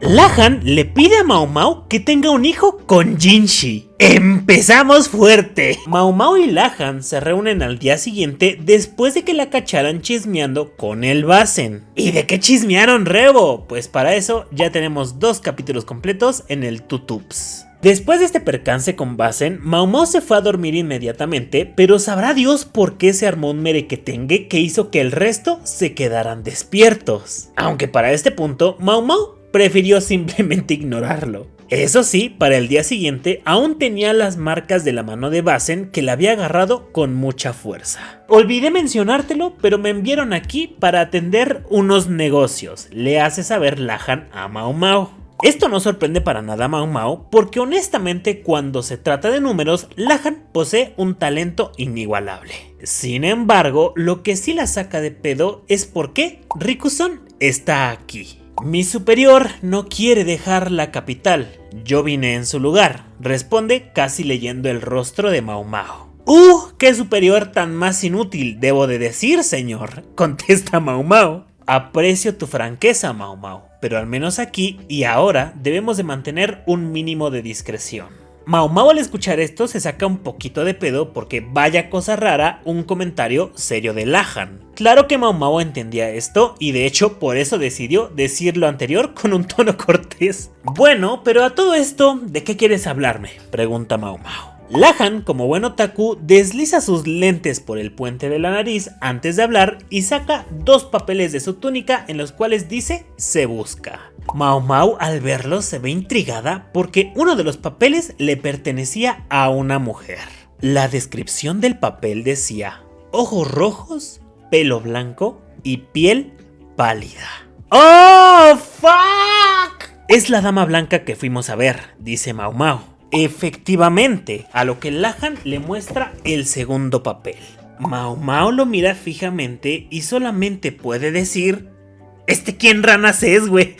Lahan le pide a Mao Mao que tenga un hijo con Jinshi. ¡Empezamos fuerte! Mao Mao y Lahan se reúnen al día siguiente después de que la cacharan chismeando con el Basen. ¿Y de qué chismearon, Rebo? Pues para eso ya tenemos 2 capítulos completos en el Tutups. Después de este percance con Basen, Mao Mao se fue a dormir inmediatamente, pero sabrá Dios por qué se armó un merequetengue que hizo que el resto se quedaran despiertos. Aunque para este punto, Mao Mao prefirió simplemente ignorarlo. Eso sí, para el día siguiente aún tenía las marcas de la mano de Basen que la había agarrado con mucha fuerza. Olvidé mencionártelo, pero me enviaron aquí para atender unos negocios, le hace saber Lahan a Mao Mao. Esto no sorprende para nada a Mao Mao, porque honestamente cuando se trata de números, Lahan posee un talento inigualable. Sin embargo, lo que sí la saca de pedo es por qué Riku-san está aquí. Mi superior no quiere dejar la capital, yo vine en su lugar, responde casi leyendo el rostro de Mao Mao. ¡Qué superior tan más inútil, debo de decir, señor!, contesta Mao Mao. Aprecio tu franqueza, Mao Mao, pero al menos aquí y ahora debemos de mantener un mínimo de discreción. Mao Mao al escuchar esto se saca un poquito de pedo porque vaya cosa rara un comentario serio de Lahan. Claro que Mao Mao entendía esto y de hecho por eso decidió decir lo anterior con un tono cortés. Bueno, pero a todo esto, ¿de qué quieres hablarme?, pregunta Mao Mao. Lahan, como buen otaku, desliza sus lentes por el puente de la nariz antes de hablar y saca 2 papeles de su túnica en los cuales dice "se busca". Mao Mao al verlos se ve intrigada porque uno de los papeles le pertenecía a una mujer. La descripción del papel decía ojos rojos, pelo blanco y piel pálida. ¡Oh, fuck! Es la dama blanca que fuimos a ver, dice Mao Mao. Efectivamente, a lo que Lahan le muestra el segundo papel. Mao Mao lo mira fijamente y solamente puede decir: ¿quién ranas es, güey?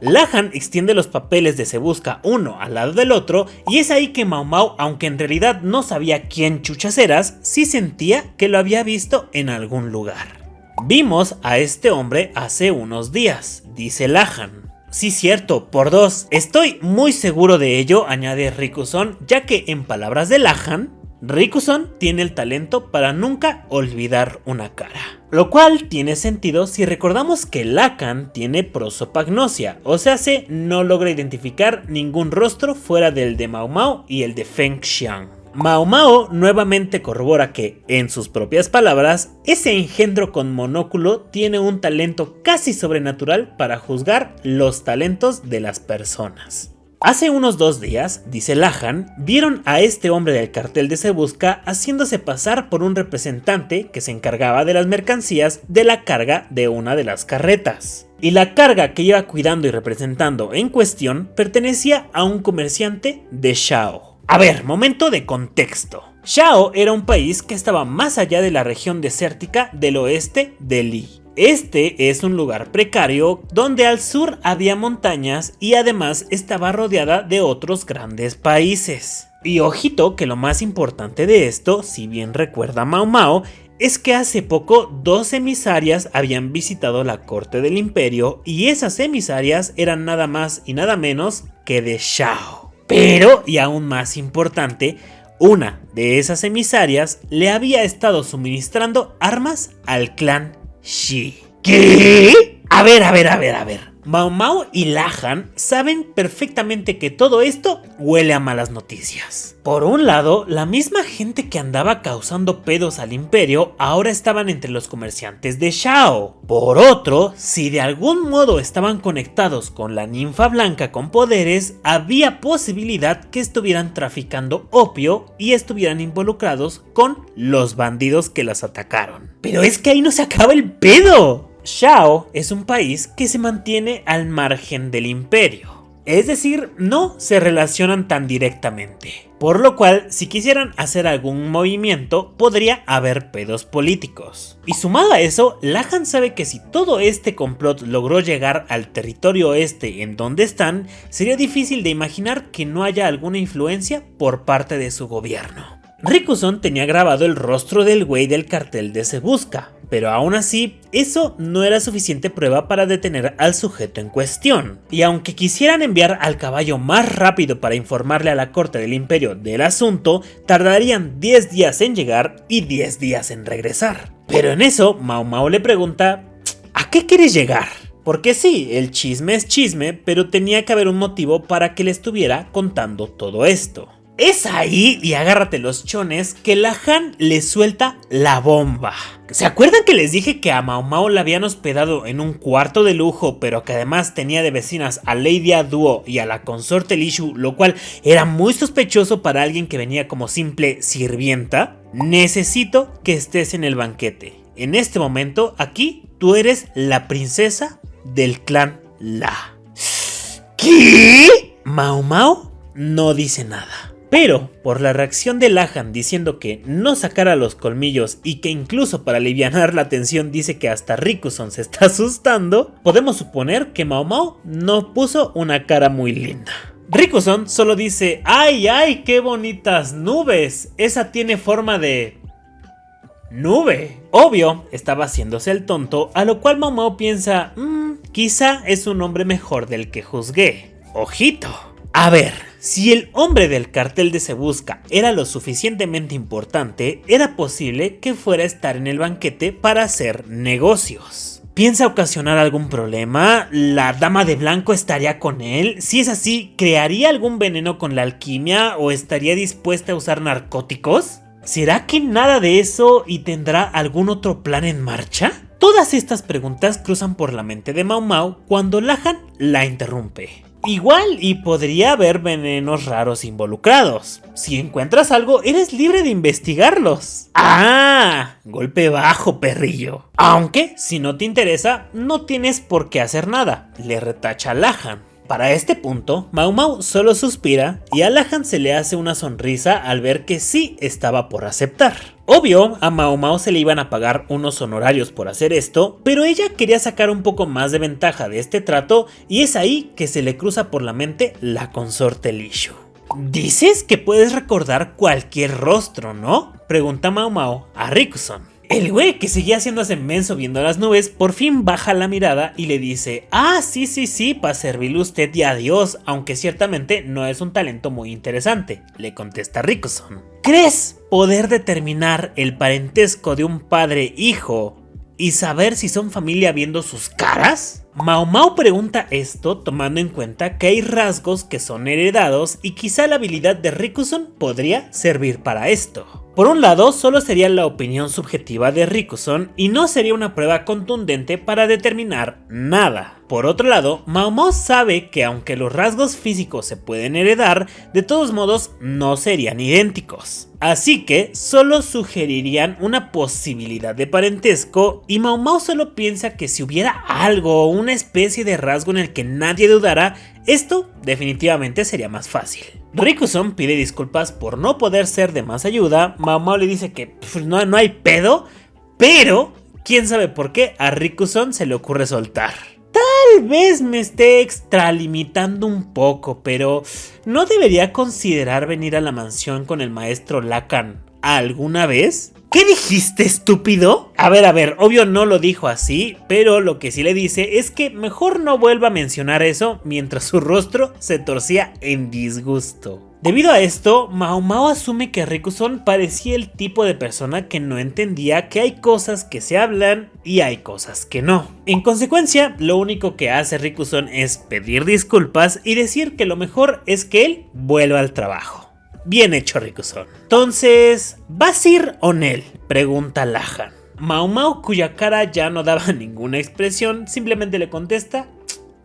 Lahan extiende los papeles de Se Busca uno al lado del otro y es ahí que Mao Mao, aunque en realidad no sabía quién chuchas eras, sí sentía que lo había visto en algún lugar. Vimos a este hombre hace unos días, dice Lahan. Sí, cierto, por 2. Estoy muy seguro de ello, añade Riku-san, ya que en palabras de Lahan, Riku-san tiene el talento para nunca olvidar una cara. Lo cual tiene sentido si recordamos que Lahan tiene prosopagnosia, o sea, no logra identificar ningún rostro fuera del de Mao Mao y el de Feng Xiang. Mao Mao nuevamente corrobora que, en sus propias palabras, ese engendro con monóculo tiene un talento casi sobrenatural para juzgar los talentos de las personas. Hace unos 2 días, dice Lahan, vieron a este hombre del cartel de Se Busca haciéndose pasar por un representante que se encargaba de las mercancías de la carga de una de las carretas. Y la carga que iba cuidando y representando en cuestión pertenecía a un comerciante de Shao. A ver, momento de contexto. Shao era un país que estaba más allá de la región desértica del oeste de Li. Este es un lugar precario donde al sur había montañas y además estaba rodeada de otros grandes países. Y ojito que lo más importante de esto, si bien recuerda Mao Mao, es que hace poco 2 emisarias habían visitado la corte del imperio y esas emisarias eran nada más y nada menos que de Shao. Pero, y aún más importante, una de esas emisarias le había estado suministrando armas al clan Shi. ¿Qué? A ver. Mao Mao y Lahan saben perfectamente que todo esto huele a malas noticias. Por un lado, la misma gente que andaba causando pedos al imperio ahora estaban entre los comerciantes de Shao. Por otro, si de algún modo estaban conectados con la ninfa blanca con poderes, había posibilidad que estuvieran traficando opio y estuvieran involucrados con los bandidos que las atacaron. Pero es que ahí no se acaba el pedo. Shao es un país que se mantiene al margen del imperio, es decir, no se relacionan tan directamente, por lo cual si quisieran hacer algún movimiento podría haber pedos políticos. Y sumado a eso, Lahan sabe que si todo este complot logró llegar al territorio este en donde están, sería difícil de imaginar que no haya alguna influencia por parte de su gobierno. Riku-san tenía grabado el rostro del güey del cartel de Se Busca, Pero aún así, eso no era suficiente prueba para detener al sujeto en cuestión. Y aunque quisieran enviar al caballo más rápido para informarle a la corte del imperio del asunto, tardarían 10 días en llegar y 10 días en regresar. Pero en eso, Mao Mao le pregunta, ¿a qué quieres llegar? Porque sí, el chisme es chisme, pero tenía que haber un motivo para que le estuviera contando todo esto. Es ahí, y agárrate los chones, que la Han le suelta la bomba. ¿Se acuerdan que les dije que a Mao Mao la habían hospedado en un cuarto de lujo, pero que además tenía de vecinas a Lady Duo y a la consorte Li Shu, lo cual era muy sospechoso para alguien que venía como simple sirvienta? Necesito que estés en el banquete. En este momento, aquí, tú eres la princesa del clan La. ¿Qué? Mao Mao no dice nada. Pero, por la reacción de Lahan diciendo que no sacara los colmillos y que incluso para alivianar la tensión dice que hasta Rikuson se está asustando, podemos suponer que Mao Mao no puso una cara muy linda. Rikuson solo dice, ¡ay, ay, qué bonitas nubes! Esa tiene forma de... nube. Obvio, estaba haciéndose el tonto, a lo cual Mao Mao piensa, quizá es un hombre mejor del que juzgué. ¡Ojito! A ver, si el hombre del cartel de Se Busca era lo suficientemente importante, era posible que fuera a estar en el banquete para hacer negocios. ¿Piensa ocasionar algún problema? ¿La dama de blanco estaría con él? Si es así, ¿crearía algún veneno con la alquimia o estaría dispuesta a usar narcóticos? ¿Será que nada de eso y tendrá algún otro plan en marcha? Todas estas preguntas cruzan por la mente de Mao Mao cuando Lahan la interrumpe. Igual y podría haber venenos raros involucrados. Si encuentras algo, eres libre de investigarlos. ¡Ah! Golpe bajo, perrillo. Aunque, si no te interesa, no tienes por qué hacer nada, le retacha Lahan. Para este punto, Mao Mao solo suspira y a Lahan se le hace una sonrisa al ver que sí estaba por aceptar. Obvio, a Mao Mao se le iban a pagar unos honorarios por hacer esto, pero ella quería sacar un poco más de ventaja de este trato y es ahí que se le cruza por la mente la consorte Li Shu. Dices que puedes recordar cualquier rostro, ¿no? Pregunta Mao Mao a Rikuson. El güey, que seguía haciéndose menso viendo las nubes, por fin baja la mirada y le dice, sí, para servirle usted y adiós, aunque ciertamente no es un talento muy interesante, le contesta Rikuson. ¿Crees poder determinar el parentesco de un padre-hijo y saber si son familia viendo sus caras? Mao Mao pregunta esto tomando en cuenta que hay rasgos que son heredados y quizá la habilidad de Rikuson podría servir para esto. Por un lado, solo sería la opinión subjetiva de Rikuson y no sería una prueba contundente para determinar nada. Por otro lado, Mao Mao sabe que aunque los rasgos físicos se pueden heredar, de todos modos no serían idénticos. Así que solo sugerirían una posibilidad de parentesco y Mao Mao solo piensa que si hubiera algo o una especie de rasgo en el que nadie dudara, esto definitivamente sería más fácil. Rikuson pide disculpas por no poder ser de más ayuda. Mao Mao le dice que no hay pedo, pero quién sabe por qué a Rikuson se le ocurre soltar. Tal vez me esté extralimitando un poco, pero ¿no debería considerar venir a la mansión con el maestro Lakan alguna vez? ¿Qué dijiste, estúpido? A ver, obvio no lo dijo así, pero lo que sí le dice es que mejor no vuelva a mencionar eso mientras su rostro se torcía en disgusto. Debido a esto, Mao Mao asume que Rikuson parecía el tipo de persona que no entendía que hay cosas que se hablan y hay cosas que no. En consecuencia, lo único que hace Rikuson es pedir disculpas y decir que lo mejor es que él vuelva al trabajo. Bien hecho, Rikuson. Entonces, ¿vas a ir o no? Pregunta Lahan. Mao Mao, cuya cara ya no daba ninguna expresión, simplemente le contesta,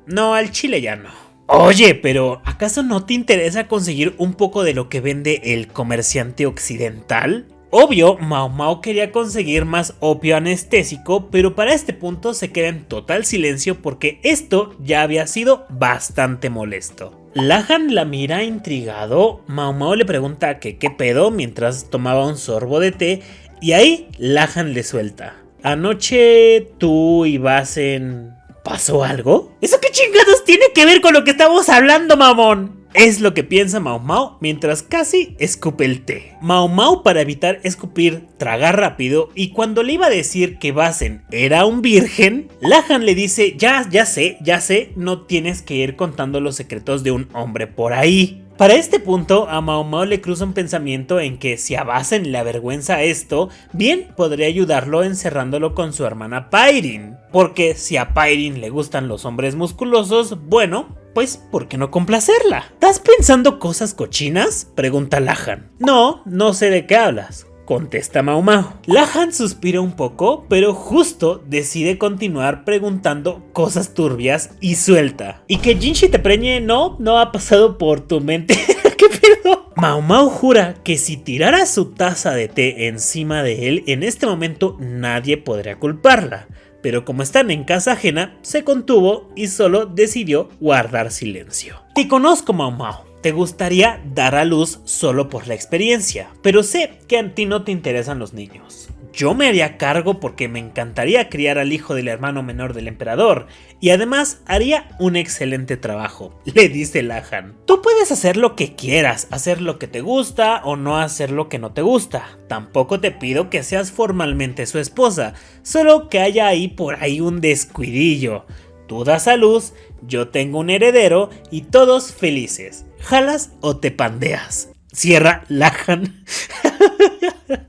no, al chile ya no. Oye, pero ¿acaso no te interesa conseguir un poco de lo que vende el comerciante occidental? Obvio, Mao Mao quería conseguir más opio anestésico, pero para este punto se queda en total silencio porque esto ya había sido bastante molesto. Lahan la mira intrigado, Mao Mao le pregunta que qué pedo mientras tomaba un sorbo de té y ahí Lahan le suelta. Anoche tú ibas en... ¿Pasó algo? ¿Eso qué chingados tiene que ver con lo que estamos hablando, mamón? Es lo que piensa Mau Mau mientras casi escupe el té. Mau Mau, para evitar escupir, traga rápido, y cuando le iba a decir que Basen era un virgen, Lahan le dice: ya sé, no tienes que ir contando los secretos de un hombre por ahí. Para este punto, a Mau Mau le cruza un pensamiento en que si a Basen le avergüenza esto, bien podría ayudarlo encerrándolo con su hermana Pairin. Porque si a Pairin le gustan los hombres musculosos, bueno, pues ¿por qué no complacerla? ¿Estás pensando cosas cochinas?, pregunta Lahan. No sé de qué hablas, contesta Mau Mau. Lahan suspira un poco, pero justo decide continuar preguntando cosas turbias y suelta. ¿Y que Jinshi te preñe no ha pasado por tu mente? ¿Qué pedo? Mau Mau jura que si tirara su taza de té encima de él, en este momento nadie podría culparla. Pero como están en casa ajena, se contuvo y solo decidió guardar silencio. Te conozco, Mau Mau. Te gustaría dar a luz solo por la experiencia, pero sé que a ti no te interesan los niños. Yo me haría cargo porque me encantaría criar al hijo del hermano menor del emperador, y además haría un excelente trabajo, le dice Lahan. Tú puedes hacer lo que quieras, hacer lo que te gusta o no hacer lo que no te gusta. Tampoco te pido que seas formalmente su esposa, solo que haya por ahí un descuidillo. Tú das a luz, yo tengo un heredero y todos felices. ¿Jalas o te pandeas? Cierra Lahan.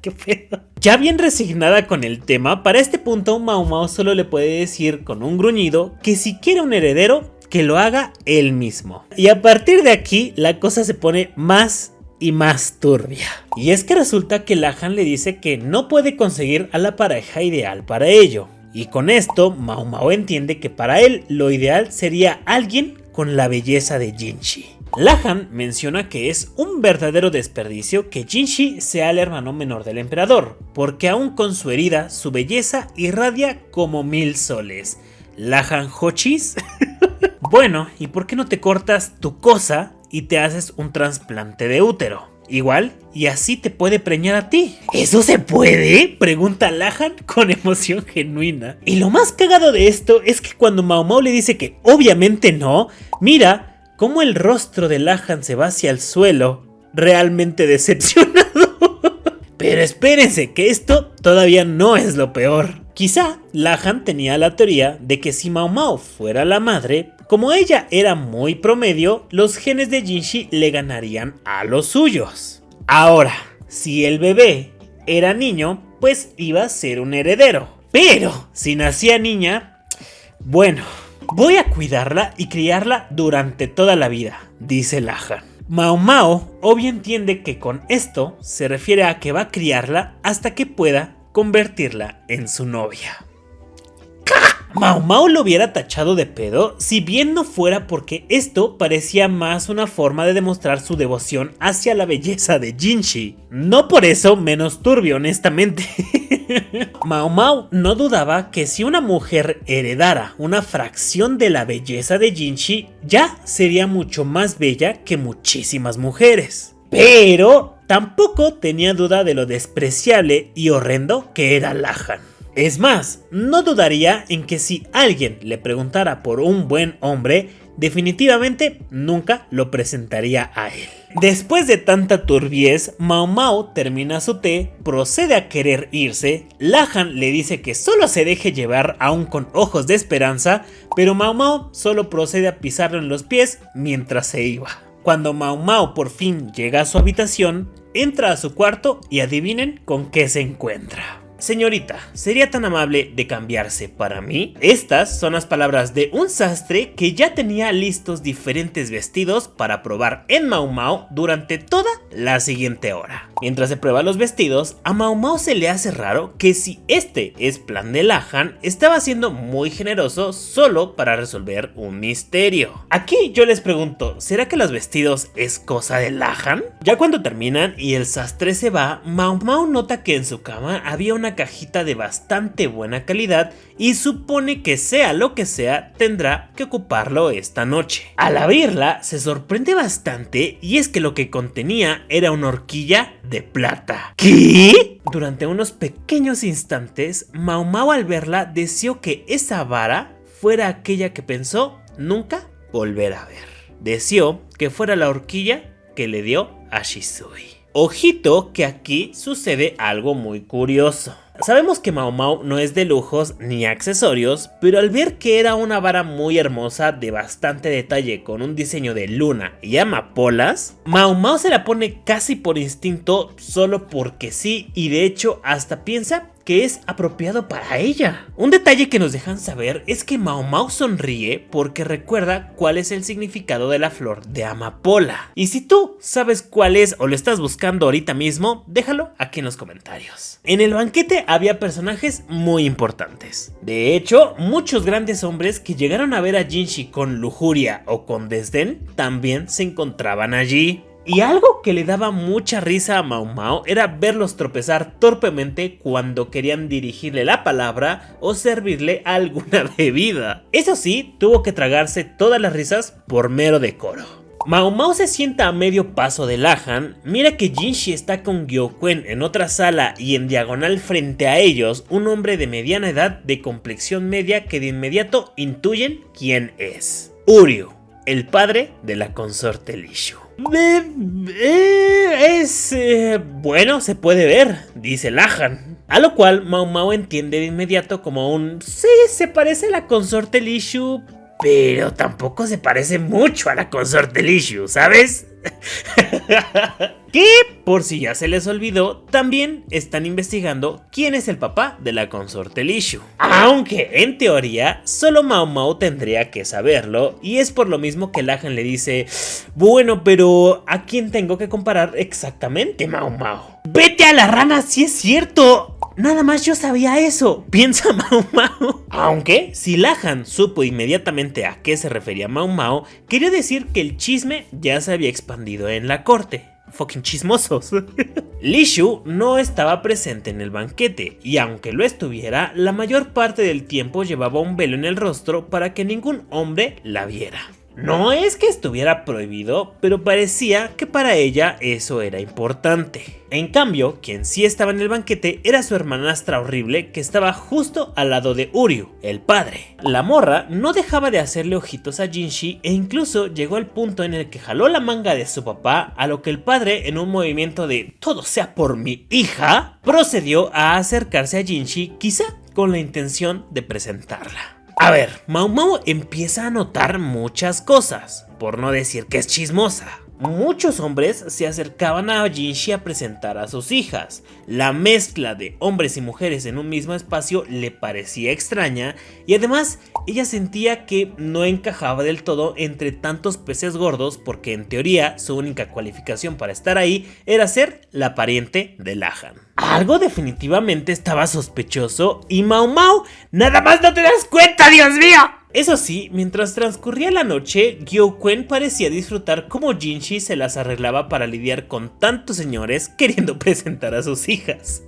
¿Qué pedo? Ya bien resignada con el tema, para este punto Mau Mau solo le puede decir con un gruñido que si quiere un heredero, que lo haga él mismo. Y a partir de aquí la cosa se pone más y más turbia. Y es que resulta que Lahan le dice que no puede conseguir a la pareja ideal para ello. Y con esto Mau Mau entiende que para él lo ideal sería alguien con la belleza de Jinshi. Lahan menciona que es un verdadero desperdicio que Jinshi sea el hermano menor del emperador, porque aún con su herida, su belleza irradia como 1000 soles. ¿Lahan Hochis? Bueno, ¿y por qué no te cortas tu cosa y te haces un trasplante de útero? Igual, y así te puede preñar a ti. ¿Eso se puede?, pregunta Lahan con emoción genuina. Y lo más cagado de esto es que cuando Mau Mau le dice que obviamente no, mira cómo el rostro de Lahan se va hacia el suelo, realmente decepcionado. Pero espérense, que esto todavía no es lo peor. Quizá Lahan tenía la teoría de que si Mau Mau fuera la madre, como ella era muy promedio, los genes de Jinshi le ganarían a los suyos. Ahora, si el bebé era niño, pues iba a ser un heredero. Pero si nacía niña, bueno, voy a cuidarla y criarla durante toda la vida, dice Lahan. Mau Mau obvio entiende que con esto se refiere a que va a criarla hasta que pueda convertirla en su novia. Mau Mau lo hubiera tachado de pedo si bien no fuera porque esto parecía más una forma de demostrar su devoción hacia la belleza de Jinshi. No por eso menos turbio, honestamente. Mau Mau no dudaba que si una mujer heredara una fracción de la belleza de Jinshi, ya sería mucho más bella que muchísimas mujeres. Pero tampoco tenía duda de lo despreciable y horrendo que era Lahan. Es más, no dudaría en que si alguien le preguntara por un buen hombre, definitivamente nunca lo presentaría a él. Después de tanta turbiez, Mau Mau termina su té, procede a querer irse. Lahan le dice que solo se deje llevar aún con ojos de esperanza, pero Mau Mau solo procede a pisarlo en los pies mientras se iba. Cuando Mau Mau por fin llega a su habitación, entra a su cuarto y adivinen con qué se encuentra. Señorita, ¿sería tan amable de cambiarse para mí? Estas son las palabras de un sastre que ya tenía listos diferentes vestidos para probar en Mau Mau durante toda la siguiente hora. Mientras se prueba los vestidos, a Mau Mau se le hace raro que si este es plan de Lahan, estaba siendo muy generoso solo para resolver un misterio. Aquí yo les pregunto, ¿será que los vestidos es cosa de Lahan? Ya cuando terminan y el sastre se va, Mau Mau nota que en su cama había una cajita de bastante buena calidad y supone que sea lo que sea tendrá que ocuparlo esta noche. Al abrirla se sorprende bastante y es que lo que contenía era una horquilla de plata. ¿Qué? Durante unos pequeños instantes, Mau Mau al verla deseó que esa vara fuera aquella que pensó nunca volver a ver. deseó que fuera la horquilla que le dio a Shisui. Ojito que aquí sucede algo muy curioso. Sabemos que Mao Mao no es de lujos ni accesorios, pero al ver que era una vara muy hermosa de bastante detalle con un diseño de luna y amapolas, Mao Mao se la pone casi por instinto solo porque sí, y de hecho hasta piensa que es apropiado para ella. Un detalle que nos dejan saber es que Mao Mao sonríe porque recuerda cuál es el significado de la flor de amapola. Y si tú sabes cuál es o lo estás buscando ahorita mismo, déjalo aquí en los comentarios. En el banquete había personajes muy importantes. De hecho, muchos grandes hombres que llegaron a ver a Jinshi con lujuria o con desdén también se encontraban allí. Y algo que le daba mucha risa a Mao Mao era verlos tropezar torpemente cuando querían dirigirle la palabra o servirle alguna bebida. Eso sí, tuvo que tragarse todas las risas por mero decoro. Mao Mao se sienta a medio paso de Lahan, mira que Jinshi está con Gyokuen en otra sala y en diagonal frente a ellos un hombre de mediana edad de complexión media que de inmediato intuyen quién es. Uryu, el padre de la consorte Lishu. Bueno, se puede ver, dice Lahan. A lo cual Mao Mao entiende de inmediato como un sí, se parece a la consorte Lishu, pero tampoco se parece mucho a la consorte Lishu, ¿sabes? Que, por si ya se les olvidó, también están investigando quién es el papá de la consorte Lishu. Aunque, en teoría, solo Mao Mao tendría que saberlo, y es por lo mismo que Lahan le dice, bueno, pero ¿a quién tengo que comparar exactamente, Mao Mao? ¡Vete a la rana, si es cierto! Nada más yo sabía eso, piensa Mao Mao. Aunque, si Lahan supo inmediatamente a qué se refería Mao Mao, quería decir que el chisme ya se había expandido en la corte. Fucking chismosos. Lishu no estaba presente en el banquete, y aunque lo estuviera, la mayor parte del tiempo llevaba un velo en el rostro para que ningún hombre la viera. No es que estuviera prohibido, pero parecía que para ella eso era importante. En cambio, quien sí estaba en el banquete era su hermanastra horrible que estaba justo al lado de Uryu, el padre. La morra no dejaba de hacerle ojitos a Jinshi e incluso llegó al punto en el que jaló la manga de su papá, a lo que el padre, en un movimiento de todo sea por mi hija, procedió a acercarse a Jinshi, quizá con la intención de presentarla. A ver, Mao Mao empieza a notar muchas cosas, por no decir que es chismosa. Muchos hombres se acercaban a Jinshi a presentar a sus hijas. La mezcla de hombres y mujeres en un mismo espacio le parecía extraña y además ella sentía que no encajaba del todo entre tantos peces gordos porque en teoría su única cualificación para estar ahí era ser la pariente de Lahan. Algo definitivamente estaba sospechoso y Mao Mao, nada más no te das cuenta, Dios mío. Eso sí, mientras transcurría la noche, Gyokuen parecía disfrutar cómo Jinshi se las arreglaba para lidiar con tantos señores queriendo presentar a sus hijas.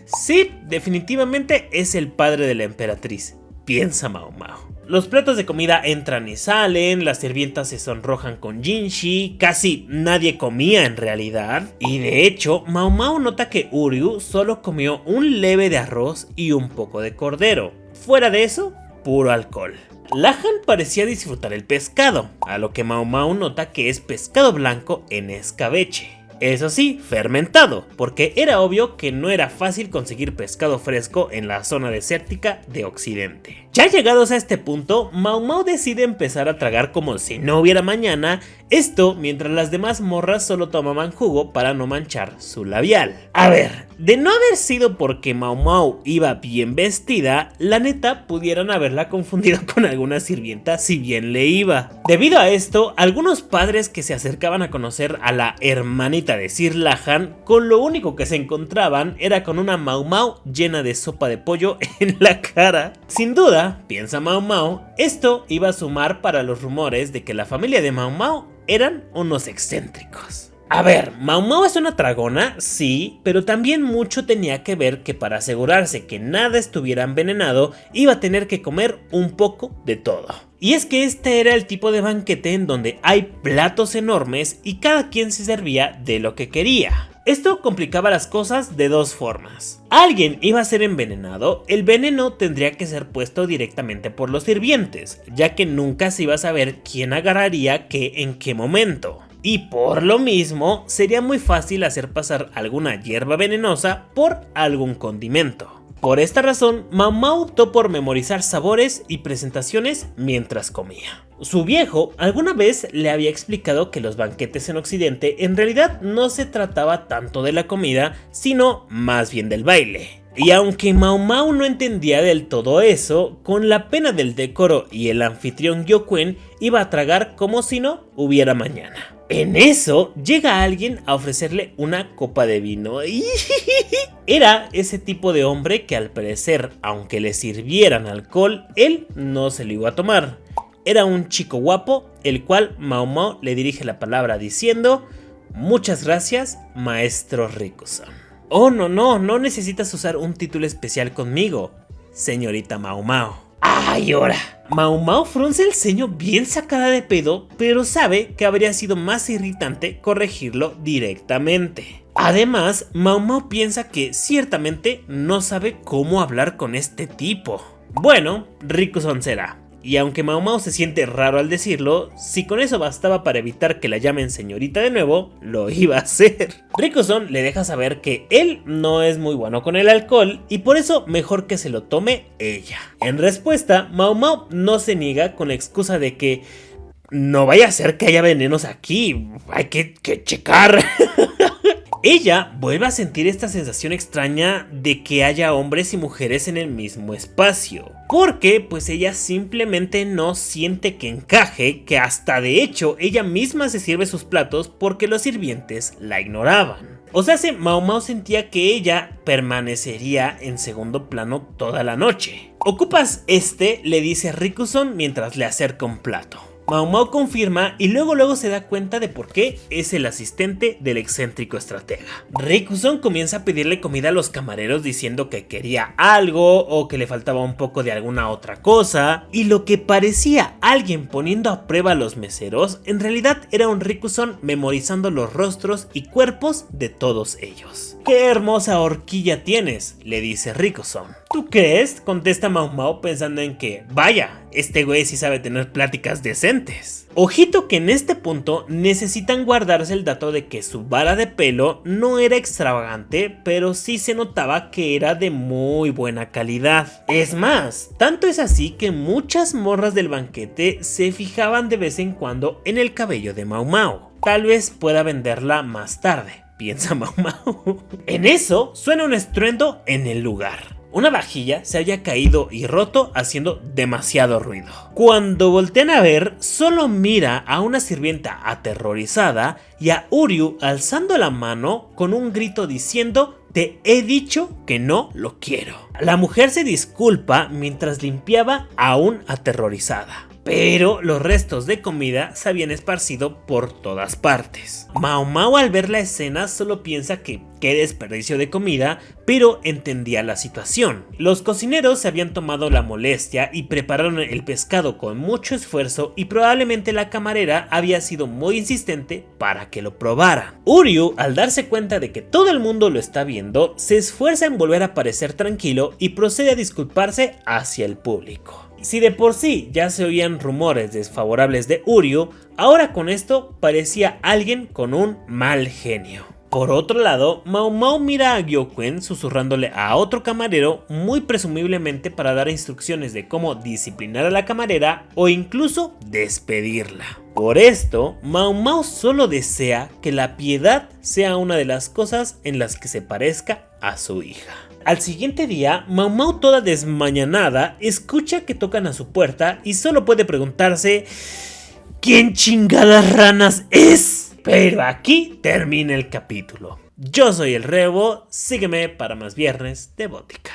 Sí, definitivamente es el padre de la emperatriz, piensa Mao Mao. Los platos de comida entran y salen, las sirvientas se sonrojan con Jinshi, casi nadie comía en realidad. Y de hecho, Mao Mao nota que Uryu solo comió un leve de arroz y un poco de cordero. Fuera de eso, puro alcohol. Lahan parecía disfrutar el pescado, a lo que Mao Mao nota que es pescado blanco en escabeche. Eso sí, fermentado, porque era obvio que no era fácil conseguir pescado fresco en la zona desértica de Occidente. Ya llegados a este punto, Mao Mao decide empezar a tragar como si no hubiera mañana, esto mientras las demás morras solo tomaban jugo para no manchar su labial. A ver, de no haber sido porque Mao Mao iba bien vestida, la neta pudieran haberla confundido con alguna sirvienta si bien le iba. Debido a esto, algunos padres que se acercaban a conocer a la hermanita de Sir Lahan, con lo único que se encontraban era con una Mao Mao llena de sopa de pollo en la cara. Sin duda, piensa Mao Mao, esto iba a sumar para los rumores de que la familia de Mao Mao eran unos excéntricos. A ver, Mau Mau es una tragona, sí, pero también mucho tenía que ver que para asegurarse que nada estuviera envenenado, iba a tener que comer un poco de todo. Y es que este era el tipo de banquete en donde hay platos enormes y cada quien se servía de lo que quería. Esto complicaba las cosas de dos formas. Alguien iba a ser envenenado, el veneno tendría que ser puesto directamente por los sirvientes, ya que nunca se iba a saber quién agarraría qué en qué momento. Y por lo mismo, sería muy fácil hacer pasar alguna hierba venenosa por algún condimento. Por esta razón, Mau Mau optó por memorizar sabores y presentaciones mientras comía. Su viejo alguna vez le había explicado que los banquetes en Occidente en realidad no se trataba tanto de la comida, sino más bien del baile. Y aunque Mau Mau no entendía del todo eso, con la pena del decoro y el anfitrión Gyokuen iba a tragar como si no hubiera mañana. En eso llega alguien a ofrecerle una copa de vino. Era ese tipo de hombre que al parecer, aunque le sirvieran alcohol, él no se lo iba a tomar. Era un chico guapo, el cual Mau Mau le dirige la palabra diciendo: muchas gracias, maestro Riku-san. Oh, no necesitas usar un título especial conmigo, señorita Mau Mau. ¡Ay, ahora! Mau Mau frunce el ceño bien sacada de pedo, pero sabe que habría sido más irritante corregirlo directamente. Además, Mau Mau piensa que ciertamente no sabe cómo hablar con este tipo. Bueno, Riku-san será. Y aunque Mau Mau se siente raro al decirlo, si con eso bastaba para evitar que la llamen señorita de nuevo, lo iba a hacer. Riku-san le deja saber que él no es muy bueno con el alcohol y por eso mejor que se lo tome ella. En respuesta, Mau Mau no se niega con la excusa de que no vaya a ser que haya venenos aquí, hay que checar. Ella vuelve a sentir esta sensación extraña de que haya hombres y mujeres en el mismo espacio. Porque pues ella simplemente no siente que encaje, que hasta de hecho ella misma se sirve sus platos porque los sirvientes la ignoraban. O sea, Mau Mau sentía que ella permanecería en segundo plano toda la noche. ¿Ocupas este?, le dice Riku-san mientras le acerca un plato. Mau Mau confirma y luego se da cuenta de por qué es el asistente del excéntrico estratega. Riku-san comienza a pedirle comida a los camareros diciendo que quería algo o que le faltaba un poco de alguna otra cosa, y lo que parecía alguien poniendo a prueba a los meseros en realidad era un Riku-san memorizando los rostros y cuerpos de todos ellos. ¡Qué hermosa horquilla tienes!, le dice Riku-san. ¿Tú crees?, contesta Mau Mau pensando en que, vaya, este güey sí sabe tener pláticas decentes. Ojito que en este punto necesitan guardarse el dato de que su vara de pelo no era extravagante, pero sí se notaba que era de muy buena calidad. Es más, tanto es así que muchas morras del banquete se fijaban de vez en cuando en el cabello de Mau Mau. Tal vez pueda venderla más tarde, piensa Mau Mau. En eso suena un estruendo en el lugar. Una vajilla se había caído y roto haciendo demasiado ruido. Cuando voltean a ver, solo mira a una sirvienta aterrorizada y a Uryu alzando la mano con un grito diciendo: te he dicho que no lo quiero. La mujer se disculpa mientras limpiaba aún aterrorizada. Pero los restos de comida se habían esparcido por todas partes. Mau Mau al ver la escena solo piensa que qué desperdicio de comida, pero entendía la situación. Los cocineros se habían tomado la molestia y prepararon el pescado con mucho esfuerzo y probablemente la camarera había sido muy insistente para que lo probaran. Uryu, al darse cuenta de que todo el mundo lo está viendo, se esfuerza en volver a parecer tranquilo y procede a disculparse hacia el público. Si de por sí ya se oían rumores desfavorables de Uryu, ahora con esto parecía alguien con un mal genio. Por otro lado, Mau Mau mira a Gyokuen susurrándole a otro camarero, muy presumiblemente para dar instrucciones de cómo disciplinar a la camarera o incluso despedirla. Por esto, Mau Mau solo desea que la piedad sea una de las cosas en las que se parezca a su hija. Al siguiente día, Mau Mau toda desmañanada escucha que tocan a su puerta y solo puede preguntarse ¿quién chingadas ranas es? Pero aquí termina el capítulo. Yo soy el Rebo, sígueme para más viernes de Bótica.